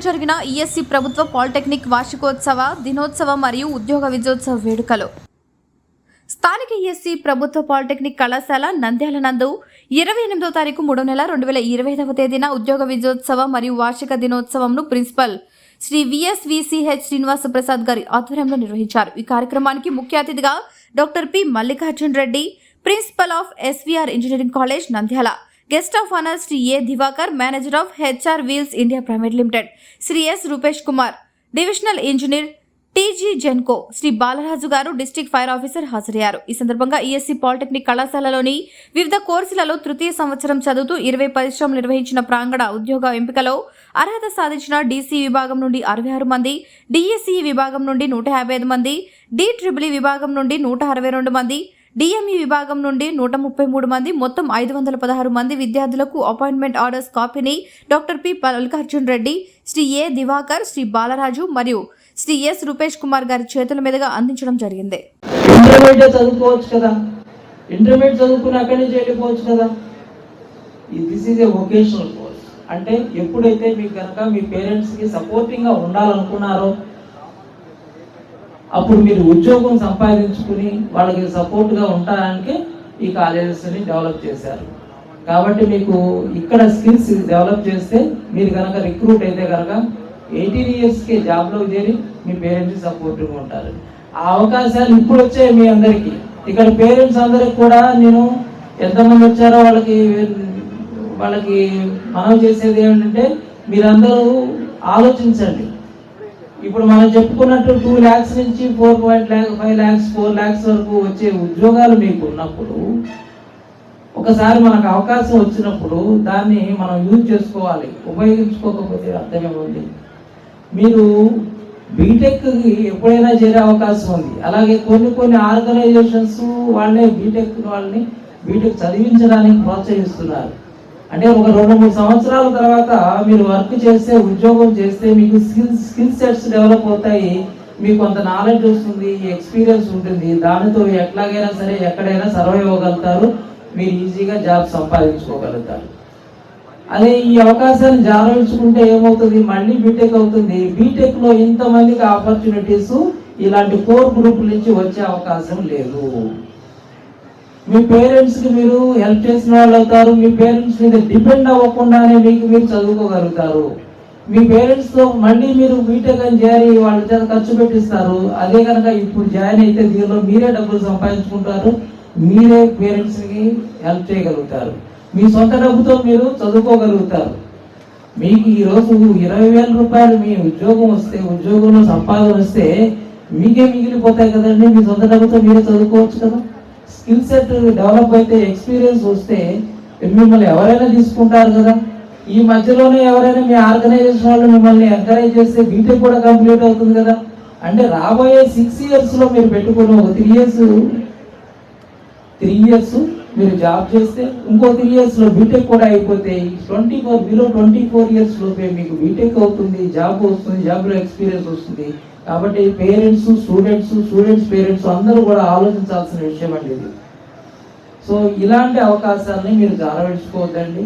జరిగిన ఈఎస్సీ ప్రభుత్వ పాలిటెక్నిక్ వార్షికోత్సవ దినోత్సవ మరియు ఉద్యోగ విజయోత్సవ వేడుకలు స్థానిక ఈఎస్సీ ప్రభుత్వ పాలిటెక్నిక్ కళాశాల నంద్యాల నందు 28వ తారీఖు 3వ నెల 2025వ తేదీన ఉద్యోగ విజయోత్సవ మరియు వార్షిక దినోత్సవంను ప్రిన్సిపల్ శ్రీ విఎస్విసిహెచ్ శ్రీనివాస ప్రసాద్ గారి ఆధ్వర్యంలో నిర్వహించారు. ఈ కార్యక్రమానికి ముఖ్య అతిథిగా doctor P Mallikarjun Reddy, principal of SVR engineering college Nandyal, guest of honour Shri A Divakar, manager of HR wheels India private limited Shri S Rupesh Kumar, divisional engineer TG Genco Shri Balaraju గారు, డిస్ట్రిక్ట్ ఫైర్ ఆఫీసర్ హాజరయ్యారు. ఈ సందర్భంగా ఈఎస్సీ పాలిటెక్నిక్ కళాశాలలోని వివిధ కోర్సులలో తృతీయ సంవత్సరం చదువుతూ 20 పరిశ్రమలు నిర్వహించిన ప్రాంగణ ఉద్యోగ ఎంపికలో అర్హత సాధించిన డీసీ విభాగం నుండి 66 మంది, డిఎస్సీ విభాగం నుండి 155 మంది, డిట్రిబుల్ విభాగం నుండి 162 మంది, డిఎంఈ విభాగం నుండి 133 మంది, మొత్తం 516 మంది విద్యార్థులకు అపాయింట్మెంట్ ఆర్డర్స్ కాపీని doctor P Mallikarjun Reddy, Shri A Diwakar, Shri Balaraju మరియు శ్రీ ఎస్ రూపేష్ కుమార్ గారి చేతుల మీదుగా అందించడం జరిగింది. ఇంటర్మీడియట్ చదువుకోవచ్చు కదా, ఇంటర్మీడియట్ చదువుకుని అక్కడి నుంచి వెళ్ళిపోవచ్చు కదా. This is a vocational course. అంటే ఎప్పుడైతే మీకు కనుక మీ పేరెంట్స్కి సపోర్టింగ్గా ఉండాలనుకున్నారో అప్పుడు మీరు ఉద్యోగం సంపాదించుకుని వాళ్ళకి సపోర్ట్గా ఉండడానికి ఈ కాలేజెస్ని డెవలప్ చేశారు. కాబట్టి మీకు ఇక్కడ స్కిల్స్ డెవలప్ చేస్తే మీరు కనుక రిక్రూట్ అయితే కనుక 18 ఇయర్స్కి జాబ్లో చేరి మీ పేరెంట్స్ సపోర్ట్గా ఉంటారు. ఆ అవకాశాలు ఇప్పుడు వచ్చాయి మీ అందరికీ. ఇక్కడ పేరెంట్స్ అందరికి కూడా నేను ఎంతమంది వచ్చారో వాళ్ళకి మనం చేసేది ఏమిటంటే మీరందరూ ఆలోచించండి. ఇప్పుడు మనం చెప్పుకున్నట్టు 2 lakhs నుంచి 4.5 lakhs 4 lakhs వరకు వచ్చే ఉద్యోగాలు మీకు ఉన్నప్పుడు ఒకసారి మనకు అవకాశం వచ్చినప్పుడు దాన్ని మనం యూజ్ చేసుకోవాలి. ఉపయోగించుకోకపోతే అర్థమేముంది. మీరు బీటెక్కి ఎప్పుడైనా చేరే అవకాశం ఉంది. అలాగే కొన్ని ఆర్గనైజేషన్స్ వాళ్ళని బీటెక్ చదివించడానికి ప్రోత్సహిస్తున్నారు. అంటే ఒక 2-3 సంవత్సరాల తర్వాత మీరు వర్క్ చేస్తే, ఉద్యోగం చేస్తే మీకు స్కిల్ సెట్స్ డెవలప్ అవుతాయి, మీకు కొంత నాలెడ్జ్ వస్తుంది, ఎక్స్పీరియన్స్ ఉంటుంది. దానితో ఎట్లాగైనా సరే ఎక్కడైనా సర్వైవ్ అవ్వగలుగుతారు, మీరు ఈజీగా జాబ్ సంపాదించుకోగలుగుతారు. అదే ఈ అవకాశాన్ని జారవించుకుంటే ఏమవుతుంది, మళ్ళీ బీటెక్ అవుతుంది. బీటెక్లో ఇంతమందికి ఆపర్చునిటీస్ ఇలాంటి కోర్ గ్రూప్ నుంచి వచ్చే అవకాశం లేదు. మీ పేరెంట్స్కి మీరు హెల్ప్ చేసిన వాళ్ళు అవుతారు. మీ పేరెంట్స్ మీద డిపెండ్ అవ్వకుండానే మీరు చదువుకోగలుగుతారు. మీ పేరెంట్స్తో మళ్ళీ మీరు బీటెక్ అని చేరి వాళ్ళ చేత ఖర్చు పెట్టిస్తారు. అదే కనుక ఇప్పుడు జాయిన్ అయితే దీనిలో మీరే డబ్బులు సంపాదించుకుంటారు, మీరే పేరెంట్స్కి హెల్ప్ చేయగలుగుతారు, మీ సొంత డబ్బుతో మీరు చదువుకోగలుగుతారు. మీకు ఈరోజు 20,000 రూపాయలు మీ ఉద్యోగం వస్తే, ఉద్యోగంలో సంపాదన వస్తే మీకే మిగిలిపోతాయి కదండి. మీ సొంత డబ్బుతో మీరే చదువుకోవచ్చు కదా. స్కిల్ సెట్ డెవలప్ అయితే, ఎక్స్పీరియన్స్ వస్తే మిమ్మల్ని ఎవరైనా తీసుకుంటారు కదా. ఈ మధ్యలోనే ఎవరైనా మీ ఆర్గనైజేషన్ వాళ్ళు మిమ్మల్ని ఎంకరేజ్ చేస్తే బీటెక్ కూడా కంప్లీట్ అవుతుంది కదా. అంటే రాబోయే 6 yearsలో మీరు పెట్టుకుని ఒక 3 years మీరు జాబ్ చేస్తే ఇంకో 3 yearsలో బీటెక్ కూడా అయిపోతే 24 years లోపే మీకు బీటెక్ అవుతుంది, జాబ్ వస్తుంది, జాబ్లో ఎక్స్పీరియన్స్ వస్తుంది. కాబట్టి పేరెంట్స్, స్టూడెంట్స్ పేరెంట్స్ అందరూ కూడా ఆలోచించాల్సిన విషయం అండి ఇది. సో ఇలాంటి అవకాశాలని మీరు జారవించుకోవద్దండి.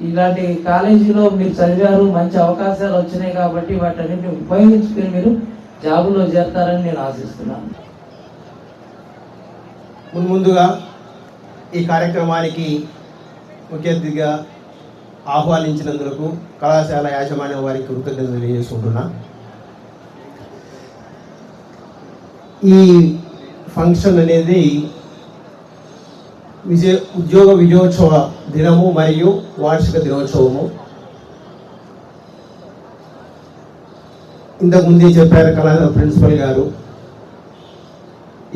ఇలాంటి కాలేజీలో మీరు చదివారు, మంచి అవకాశాలు వచ్చినాయి కాబట్టి వాటన్నిటిని ఉపయోగించుకొని మీరు జాబులో చేరతారని నేను ఆశిస్తున్నాను. ముందుగా ఈ కార్యక్రమానికి ముఖ్య అతిథిగా ఆహ్వానించినందుకు కళాశాల యాజమాన్యం వారికి కృతజ్ఞతలు తెలియజేసుకుంటున్నా. ఈ ఫంక్షన్ అనేది ఉద్యోగ విజయోత్సవ దినము మరియు వార్షిక దినోత్సవము. ఇంతకుముందే చెప్పారు కళాశాల ప్రిన్సిపల్ గారు,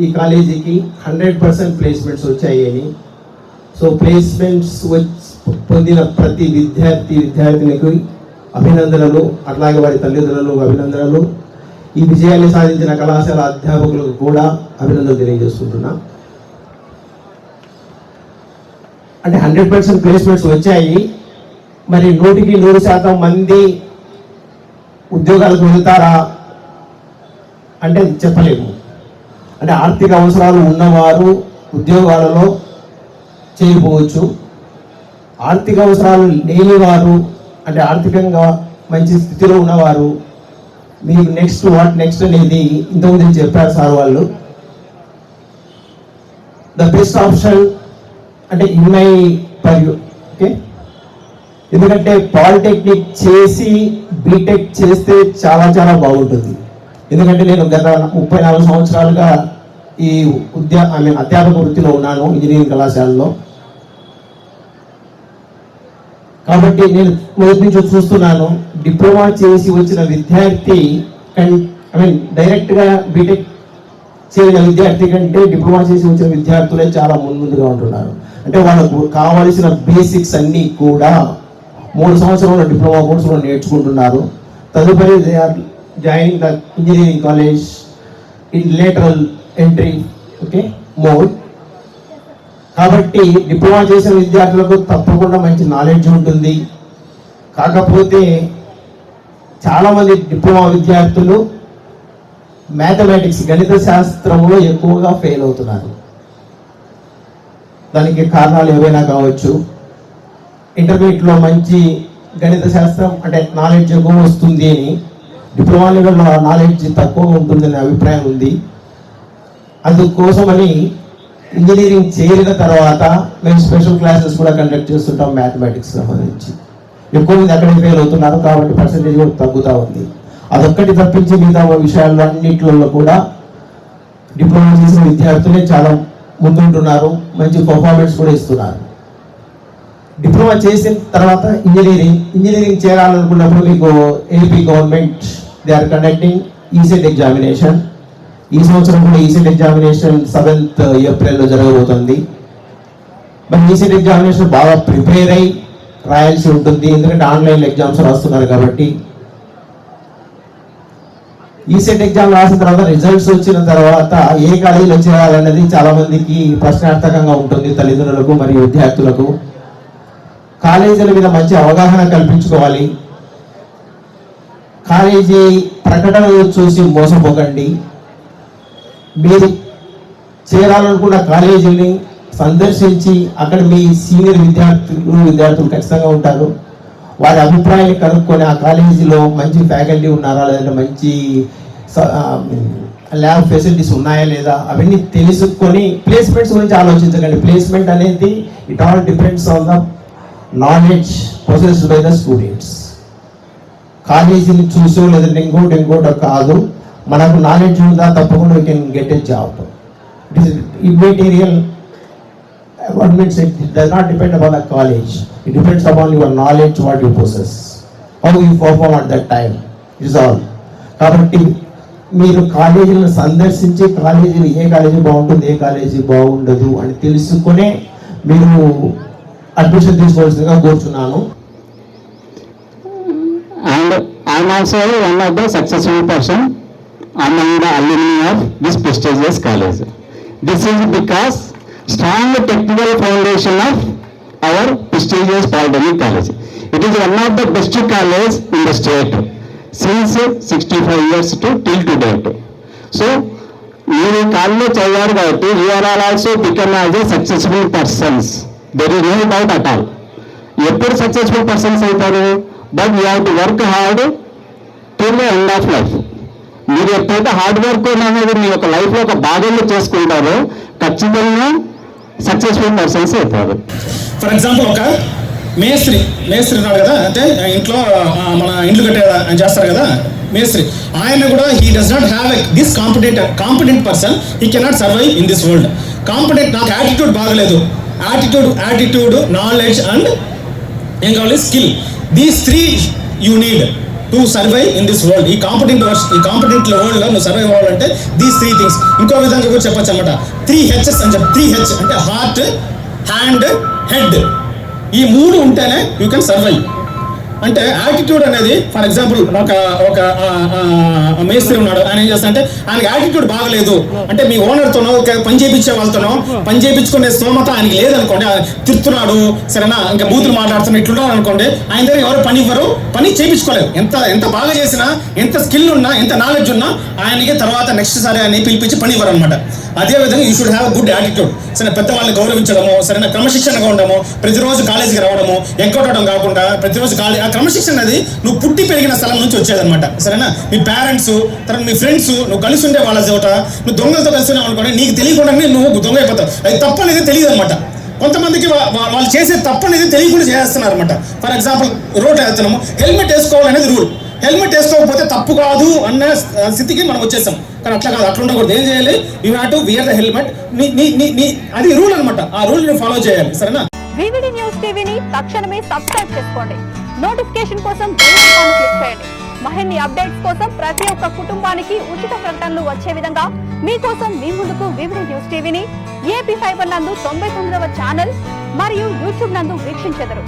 ఈ కాలేజీకి 100% ప్లేస్మెంట్స్ వచ్చాయని. సో ప్లేస్మెంట్స్ పొందిన ప్రతి విద్యార్థినికి అభినందనలు, అట్లాగే వారి తల్లిదండ్రులకు అభినందనలు. ఈ విజయాన్ని సాధించిన కళాశాల అధ్యాపకులకు కూడా అభినందనలు తెలియజేసుకుంటున్నా. అంటే 100% ప్లేస్మెంట్స్ వచ్చాయి, మరి 100% మంది ఉద్యోగాలకు వెళ్తారా అంటే చెప్పలేము. అంటే ఆర్థిక అవసరాలు ఉన్నవారు ఉద్యోగాలలో చేరిపోవచ్చు. ఆర్థిక అవసరాలు లేనివారు, అంటే ఆర్థికంగా మంచి స్థితిలో ఉన్నవారు, మీకు నెక్స్ట్ వాట్ నెక్స్ట్ అనేది ఇంతకుముందు చెప్పారు సార్ వాళ్ళు. ద బెస్ట్ ఆప్షన్ అంటే ఇన్ మై పర్యూ, ఓకే. ఎందుకంటే పాలిటెక్నిక్ చేసి బీటెక్ చేస్తే చాలా చాలా బాగుంటుంది. ఎందుకంటే నేను గత 34 సంవత్సరాలుగా ఈ అధ్యాపక వృత్తిలో ఉన్నాను ఇంజనీరింగ్ కళాశాలలో. కాబట్టి నేను మొదటి నుంచి చూస్తున్నాను, డిప్లొమా చేసి వచ్చిన విద్యార్థి డైరెక్ట్గా బీటెక్ చేసిన విద్యార్థి కంటే డిప్లొమా చేసి వచ్చిన విద్యార్థులే చాలా ముందుగా ఉంటున్నారు. అంటే వాళ్ళకు కావలసిన బేసిక్స్ అన్నీ కూడా 3 సంవత్సరాల డిప్లొమా కోర్సులో నేర్చుకుంటున్నారు. తదుపరి they are joining the engineering college in lateral entry, okay, mode. కాబట్టి డిప్లొమా చేసిన విద్యార్థులకు తప్పకుండా మంచి నాలెడ్జ్ ఉంటుంది. కాకపోతే చాలామంది డిప్లొమా విద్యార్థులు మ్యాథమెటిక్స్ గణిత శాస్త్రంలో ఎక్కువగా ఫెయిల్ అవుతున్నారు. దానికి కారణాలు ఏవైనా కావచ్చు. ఇంటర్మీడియట్లో మంచి గణిత శాస్త్రం అంటే నాలెడ్జ్ ఎక్కువ వస్తుంది అని, డిప్లొమా లెవెల్లో నాలెడ్జ్ తక్కువ ఉంటుందనే అభిప్రాయం ఉంది. అందుకోసమని ఇంజనీరింగ్ చేరిన తర్వాత మేము స్పెషల్ క్లాసెస్ కూడా కండక్ట్ చేస్తుంటాం మ్యాథమెటిక్స్ సంబంధించి. ఎక్కువ మంది అక్కడే ఫెయిల్ అవుతున్నారు కాబట్టి పర్సంటేజ్ కూడా తగ్గుతూ ఉంది. అదొక్కటి తప్పించి మిగతా విషయాల్లో అన్నింటిలో కూడా డిప్లొమా చేసిన విద్యార్థులే చాలా ముందుంటున్నారు, మంచి పర్ఫార్మెన్స్ కూడా ఇస్తున్నారు. డిప్లొమా చేసిన తర్వాత ఇంజనీరింగ్ చేరాలనుకున్నప్పుడు మీకు AP government they are conducting ECET examination. ఈ సంవత్సరం కూడా ఈసెట్ ఎగ్జామినేషన్ 7th ఏప్రిల్లో జరగబోతుంది. మరి ఈసెట్ ఎగ్జామినేషన్ బాగా ప్రిపేర్ అయి రాయాల్సి ఉంటుంది, ఎందుకంటే ఆన్లైన్ ఎగ్జామ్స్ రాస్తున్నారు కాబట్టి. ఈసెట్ ఎగ్జామ్ రాసిన తర్వాత రిజల్ట్స్ వచ్చిన తర్వాత ఏ కాలేజీలో చేరాలన్నది చాలా మందికి ప్రశ్నార్థకంగా ఉంటుంది, తల్లిదండ్రులకు మరియు విద్యార్థులకు. కాలేజీల మీద మంచి అవగాహన కల్పించుకోవాలి. కాలేజీ ప్రకటనలు చూసి మోసపోకండి. మీరు చేరాలనుకున్న కాలేజీని సందర్శించి అక్కడ మీ సీనియర్ విద్యార్థులు ఖచ్చితంగా ఉంటారు, వారి అభిప్రాయాన్ని కనుక్కొని ఆ కాలేజీలో మంచి ఫ్యాకల్టీ ఉన్నారా, లేదంటే మంచి ల్యాబ్ ఫెసిలిటీస్ ఉన్నాయా లేదా అవన్నీ తెలుసుకొని ప్లేస్మెంట్స్ గురించి ఆలోచించకండి. ప్లేస్మెంట్ అనేది it all depends on the knowledge possessed by the students. కాలేజీని చూసో లేదంటే ఇంకోటి కాదు, మనకు నాలెడ్జ్ ఉందా తప్పకుండా we can get a job. It is immaterial. What means it does not depend upon the college. It depends upon your knowledge, what you possess, how you perform at that time. It is all. కాబట్టి మీరు కాలేజీలను సందర్శించి కాలేజీలు ఏ college బాగుంటుంది, ఏ college బాగుండదు అని తెలుసుకునే మీరు admission తీసుకోవాల్సిందిగా కోరుచున్నాను. And I am also one of the successful person among the alumni of this prestigious college. This is because strong technical foundation of our prestigious Polytechnic College. It is one of the best college in the state since 65 years till date. So, మీరు కాలేజీలో చదివారు కాబట్టి you are also become as a successful persons. There is no doubt at all. ఎప్పుడు successful persons అవుతారు? But you have to work hard till the end of life. మీరు ఎప్పుడైతే hard work అనేది మీ యొక్క లైఫ్లో ఒక భాగంలో చేసుకుంటారో ఖచ్చితంగా సక్సెస్ఫుల్ పర్సన్స్ అవుతారు. ఫర్ ఎగ్జాంపుల్ ఒక మేస్త్రి ఉన్నాడు కదా, అంటే ఇంట్లో మన ఇండ్లు కట్టే ఆయన చేస్తారు కదా మేస్త్రి, ఆయన కూడా he does not have this competent person, he cannot survive in this world. Competent, నాకు యాటిట్యూడ్ బాగలేదు, యాటిట్యూడ్ నాలెడ్జ్ అండ్ ఏం కావాలి, skill. These 3 you need to survive in this world. ఈ కాంపిటెంట్ వరల్డ్లో నువ్వు సర్వైవ్ అవ్వాలంటే దీస్ 3 థింగ్స్. ఇంకో విధంగా కూడా చెప్పచ్చు అనమాట, 3 H's అని చెప్పి. 3 H అంటే హార్ట్, హ్యాండ్, హెడ్. ఈ 3 ఉంటేనే యూ కెన్ సర్వైవ్. అంటే యాటిట్యూడ్ అనేది, ఫర్ ఎగ్జాంపుల్ ఒక మేస్త్రి ఉన్నాడు, ఆయన ఏం చేస్తా అంటే ఆయనకి యాటిట్యూడ్ బాగలేదు అంటే మీ ఓనర్తోనో పని చేయించే వాళ్ళతోనో పని చేయించుకునే స్తోమత ఆయనకి లేదనుకోండి, తిడుతున్నాడు సరేనా, ఇంకా బూతులు మాట్లాడుతున్నా ఇట్లున్నాడు అనుకోండి, ఆయన దగ్గర ఎవరు పని ఇవ్వరు, పని చేయించుకోలేదు. ఎంత బాగా చేసినా, ఎంత స్కిల్ ఉన్నా, ఎంత నాలెడ్జ్ ఉన్నా ఆయనకి తర్వాత నెక్స్ట్ సారి ఆయన పిలిపించి పని ఇవ్వరు అనమాట. అదేవిధంగా you should have good attitude. సరే, పెద్దవాళ్ళని గౌరవించడము, సరైన క్రమశిక్షణగా ఉండము, ప్రతిరోజు కాలేజీకి రావడము, ఎగ్గొట్టడం కాకుండా ప్రతిరోజు ఆ క్రమశిక్షణ అనేది నువ్వు పుట్టి పెరిగిన స్థలం నుంచి వచ్చేదన్నమాట. సరేనా, మీ పేరెంట్స్, తర్వాత మీ ఫ్రెండ్స్, నువ్వు కలిసి ఉండే వాళ్ళ చోట నువ్వు దొంగలతో కలిసి ఉన్నావు అనుకోండి, నీకు తెలియకుండానే నువ్వు దొంగ అయిపోతావు. అది తప్పు అనేది తెలియదు అనమాట. కొంతమందికి వాళ్ళు చేసే తప్పు అనేది తెలియకుండా చేస్తున్నారు అనమాట. ఫర్ ఎగ్జాంపుల్, రోడ్ వేస్తున్నాము, హెల్మెట్ వేసుకోవాలనేది రూల్. హెల్మెట్ వేసుకోకపోతే తప్పు కాదు అన్న స్థితికి మనం వచ్చేసాం. కానీ అట్లా కాదు, అట్లా ఉండకూడదు. ఏం చేయాలి? You have to wear the helmet. అది రూల్ అనమాట. ఆ రూల్ ని ఫాలో చేయాలి. సరేనా? వివిడి న్యూస్ టీవీని తక్షణమే సబ్స్క్రైబ్ చేసుకోండి. నోటిఫికేషన్ కోసం బెల్ ఐకాన్ క్లిక్ చేయండి. మరిన్ని అప్డేట్స్ కోసం ప్రతి ఒక్క కుటుంబానికి ఉచిత ప్రకటనలు వచ్చే విధంగా మీకోసం మీ ముందుకు వివిడి న్యూస్ టీవీని ఏపీ ఫైబర్ నందు 99వ ఛానల్ మరియు యూట్యూబ్ నందు వీక్షించెదరు.